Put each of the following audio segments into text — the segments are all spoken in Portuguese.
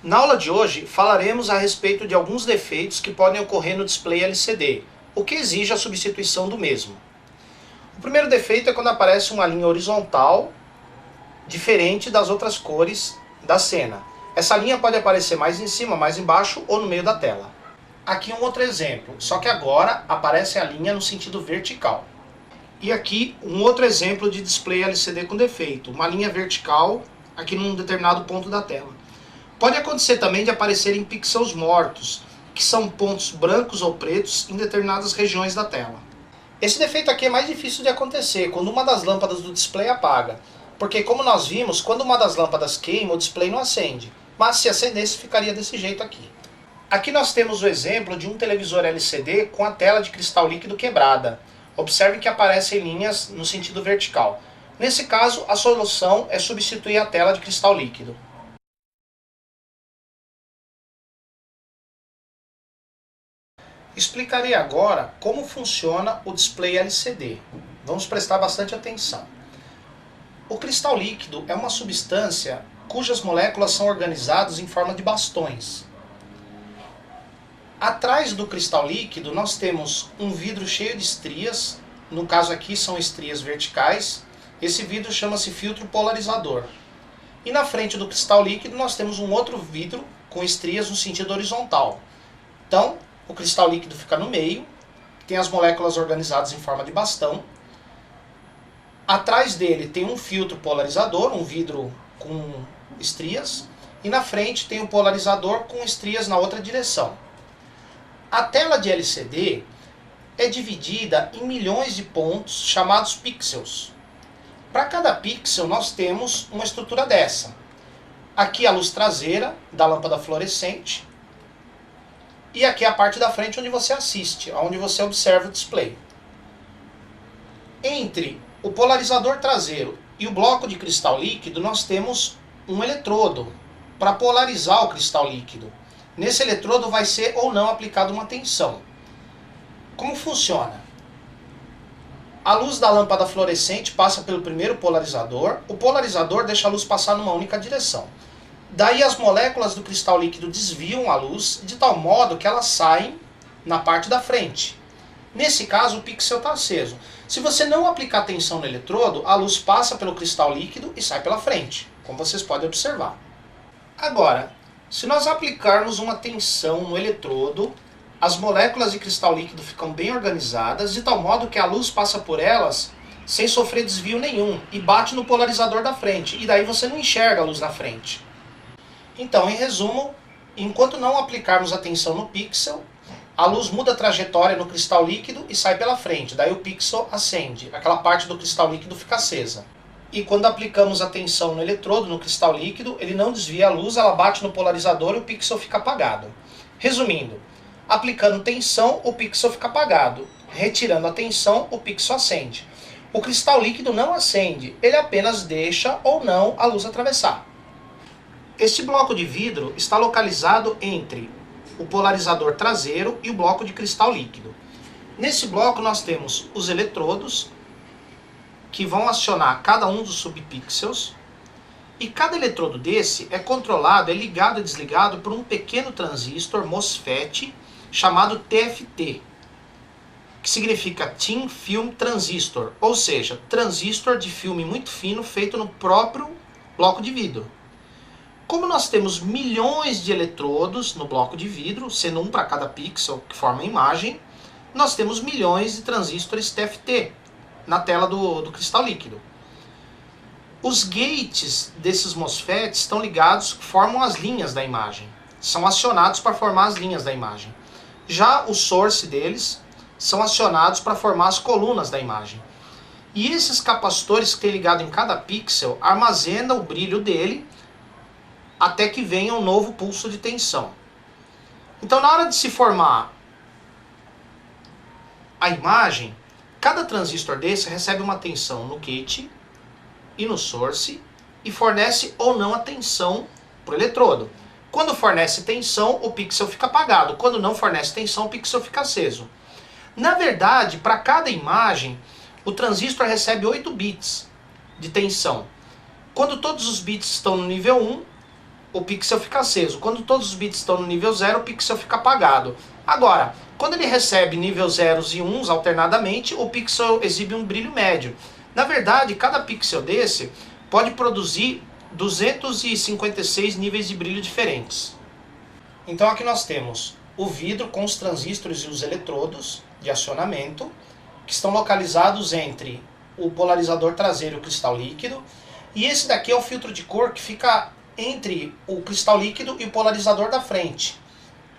Na aula de hoje falaremos a respeito de alguns defeitos que podem ocorrer no display LCD, o que exige a substituição do mesmo. O primeiro defeito é quando aparece uma linha horizontal diferente das outras cores da cena. Essa linha pode aparecer mais em cima, mais embaixo ou no meio da tela. Aqui um outro exemplo, só que agora aparece a linha no sentido vertical. E aqui um outro exemplo de display LCD com defeito, uma linha vertical aqui num determinado ponto da tela. Pode acontecer também de aparecerem pixels mortos, que são pontos brancos ou pretos em determinadas regiões da tela. Esse defeito aqui é mais difícil de acontecer quando uma das lâmpadas do display apaga, porque como nós vimos, quando uma das lâmpadas queima, o display não acende, mas se acendesse ficaria desse jeito aqui. Aqui nós temos o exemplo de um televisor LCD com a tela de cristal líquido quebrada. Observe que aparecem linhas no sentido vertical. Nesse caso, a solução é substituir a tela de cristal líquido. Explicarei agora como funciona o display LCD. Vamos prestar bastante atenção. O cristal líquido é uma substância cujas moléculas são organizadas em forma de bastões. Atrás do cristal líquido nós temos um vidro cheio de estrias, no caso aqui são estrias verticais. Esse vidro chama-se filtro polarizador. E na frente do cristal líquido nós temos um outro vidro com estrias no sentido horizontal. Então, o cristal líquido fica no meio, tem as moléculas organizadas em forma de bastão. Atrás dele tem um filtro polarizador, um vidro com estrias. E na frente tem um polarizador com estrias na outra direção. A tela de LCD é dividida em milhões de pontos chamados pixels. Para cada pixel nós temos uma estrutura dessa. Aqui a luz traseira da lâmpada fluorescente. E aqui é a parte da frente onde você assiste, onde você observa o display. Entre o polarizador traseiro e o bloco de cristal líquido, nós temos um eletrodo para polarizar o cristal líquido. Nesse eletrodo vai ser ou não aplicada uma tensão. Como funciona? A luz da lâmpada fluorescente passa pelo primeiro polarizador, o polarizador deixa a luz passar numa única direção. Daí as moléculas do cristal líquido desviam a luz de tal modo que elas saem na parte da frente. Nesse caso o pixel está aceso. Se você não aplicar tensão no eletrodo, a luz passa pelo cristal líquido e sai pela frente, como vocês podem observar. Agora, se nós aplicarmos uma tensão no eletrodo, as moléculas de cristal líquido ficam bem organizadas, de tal modo que a luz passa por elas sem sofrer desvio nenhum e bate no polarizador da frente, e daí você não enxerga a luz na frente. Então, em resumo, enquanto não aplicarmos a tensão no pixel, a luz muda a trajetória no cristal líquido e sai pela frente, daí o pixel acende, aquela parte do cristal líquido fica acesa. E quando aplicamos a tensão no eletrodo, no cristal líquido, ele não desvia a luz, ela bate no polarizador e o pixel fica apagado. Resumindo, aplicando tensão, o pixel fica apagado. Retirando a tensão, o pixel acende. O cristal líquido não acende, ele apenas deixa ou não a luz atravessar. Este bloco de vidro está localizado entre o polarizador traseiro e o bloco de cristal líquido. Nesse bloco nós temos os eletrodos, que vão acionar cada um dos subpixels, e cada eletrodo desse é controlado, é ligado e desligado por um pequeno transistor MOSFET chamado TFT, que significa Thin Film Transistor, ou seja, transistor de filme muito fino feito no próprio bloco de vidro. Como nós temos milhões de eletrodos no bloco de vidro, sendo um para cada pixel que forma a imagem, nós temos milhões de transistores TFT na tela do cristal líquido. Os gates desses MOSFETs estão ligados, formam as linhas da imagem. São acionados para formar as linhas da imagem. Já o source deles são acionados para formar as colunas da imagem. E esses capacitores que tem ligado em cada pixel armazenam o brilho dele até que venha um novo pulso de tensão. Então, na hora de se formar a imagem, cada transistor desse recebe uma tensão no gate e no source e fornece ou não a tensão para o eletrodo. Quando fornece tensão, o pixel fica apagado. Quando não fornece tensão, o pixel fica aceso. Na verdade, para cada imagem, o transistor recebe 8 bits de tensão. Quando todos os bits estão no nível 1, o pixel fica aceso. Quando todos os bits estão no nível 0, o pixel fica apagado. Agora, quando ele recebe nível 0 e 1 alternadamente, o pixel exibe um brilho médio. Na verdade, cada pixel desse pode produzir 256 níveis de brilho diferentes. Então aqui nós temos o vidro com os transistores e os eletrodos de acionamento, que estão localizados entre o polarizador traseiro e o cristal líquido. E esse daqui é o filtro de cor que fica entre o cristal líquido e o polarizador da frente.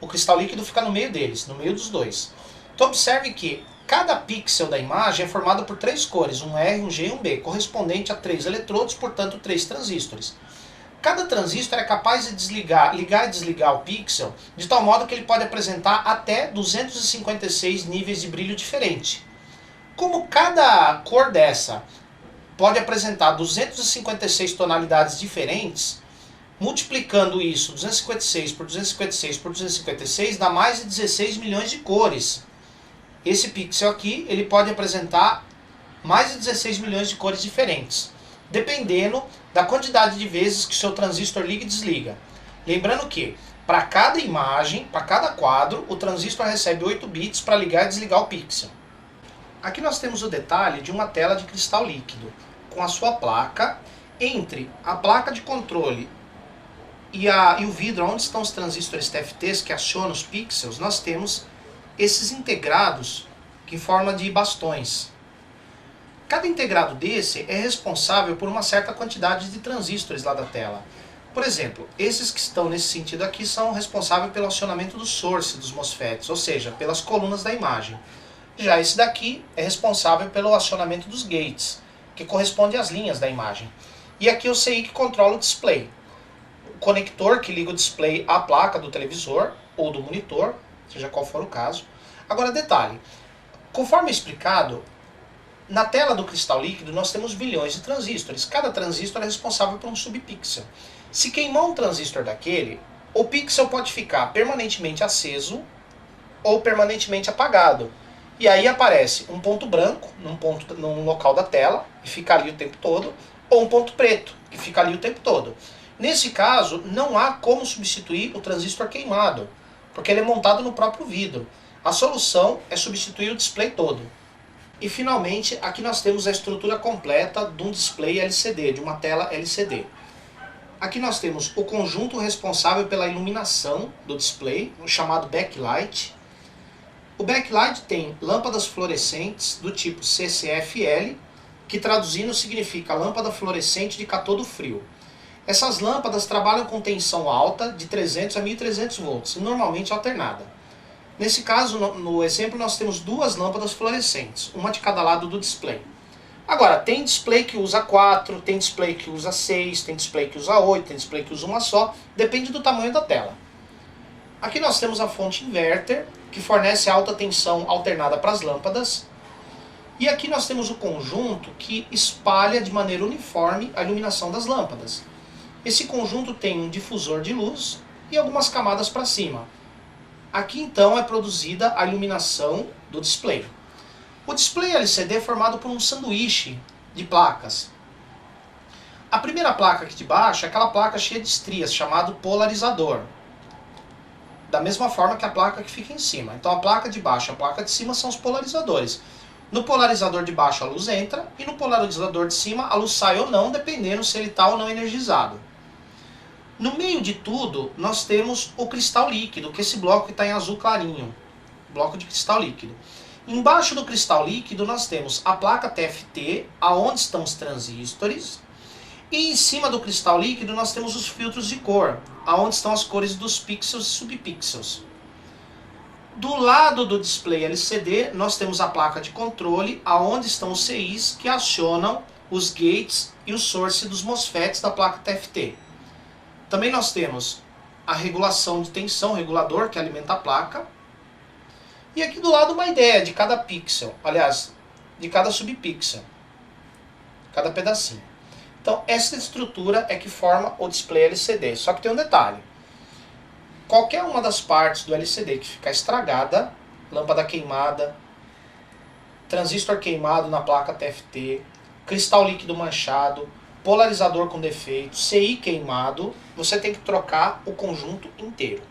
O cristal líquido fica no meio deles, no meio dos dois. Então observe que cada pixel da imagem é formado por 3 cores, um R, um G e um B, correspondente a 3 eletrodos, portanto 3 transistores. Cada transistor é capaz de ligar e desligar o pixel de tal modo que ele pode apresentar até 256 níveis de brilho diferente. Como cada cor dessa pode apresentar 256 tonalidades diferentes, multiplicando isso 256 por 256 por 256 dá mais de 16 milhões de cores. Esse pixel aqui ele pode apresentar mais de 16 milhões de cores diferentes, dependendo da quantidade de vezes que o seu transistor liga e desliga. Lembrando que, para cada imagem, para cada quadro, o transistor recebe 8 bits para ligar e desligar o pixel. Aqui nós temos o detalhe de uma tela de cristal líquido, com a sua placa, entre a placa de controle e o vidro onde estão os transistores TFTs que acionam os pixels, nós temos esses integrados em forma de bastões. Cada integrado desse é responsável por uma certa quantidade de transistores lá da tela. Por exemplo, esses que estão nesse sentido aqui são responsáveis pelo acionamento do source dos MOSFETs, ou seja, pelas colunas da imagem. Já esse daqui é responsável pelo acionamento dos gates, que corresponde às linhas da imagem. E aqui o CI que controla o display. O conector que liga o display à placa do televisor ou do monitor, seja qual for o caso. Agora detalhe, conforme explicado, na tela do cristal líquido nós temos bilhões de transistores. Cada transistor é responsável por um subpixel. Se queimar um transistor daquele, o pixel pode ficar permanentemente aceso ou permanentemente apagado. E aí aparece um ponto branco num local da tela, e fica ali o tempo todo, ou um ponto preto, que fica ali o tempo todo. Nesse caso, não há como substituir o transistor queimado, porque ele é montado no próprio vidro. A solução é substituir o display todo. E finalmente, aqui nós temos a estrutura completa de um display LCD, de uma tela LCD. Aqui nós temos o conjunto responsável pela iluminação do display, o chamado backlight. O backlight tem lâmpadas fluorescentes do tipo CCFL, que traduzindo significa lâmpada fluorescente de cátodo frio. Essas lâmpadas trabalham com tensão alta, de 300 a 1300 volts, normalmente alternada. Nesse caso, no exemplo, nós temos 2 lâmpadas fluorescentes, uma de cada lado do display. Agora, tem display que usa 4, tem display que usa 6, tem display que usa 8, tem display que usa uma só, depende do tamanho da tela. Aqui nós temos a fonte inverter, que fornece alta tensão alternada para as lâmpadas. E aqui nós temos o conjunto que espalha de maneira uniforme a iluminação das lâmpadas. Esse conjunto tem um difusor de luz e algumas camadas para cima. Aqui então é produzida a iluminação do display. O display LCD é formado por um sanduíche de placas. A primeira placa aqui de baixo é aquela placa cheia de estrias, chamado polarizador. Da mesma forma que a placa que fica em cima. Então a placa de baixo e a placa de cima são os polarizadores. No polarizador de baixo a luz entra e no polarizador de cima a luz sai ou não, dependendo se ele está ou não energizado. No meio de tudo nós temos o cristal líquido, que é esse bloco que está em azul clarinho. Bloco de cristal líquido. Embaixo do cristal líquido nós temos a placa TFT, aonde estão os transistores. E em cima do cristal líquido nós temos os filtros de cor, aonde estão as cores dos pixels e subpixels. Do lado do display LCD nós temos a placa de controle, aonde estão os CIs que acionam os gates e o source dos MOSFETs da placa TFT. Também nós temos a regulação de tensão, o regulador que alimenta a placa. E aqui do lado uma ideia de cada pixel, aliás, de cada subpixel, cada pedacinho. Então essa estrutura é que forma o display LCD, só que tem um detalhe. Qualquer uma das partes do LCD que ficar estragada, lâmpada queimada, transistor queimado na placa TFT, cristal líquido manchado, polarizador com defeito, CI queimado, você tem que trocar o conjunto inteiro.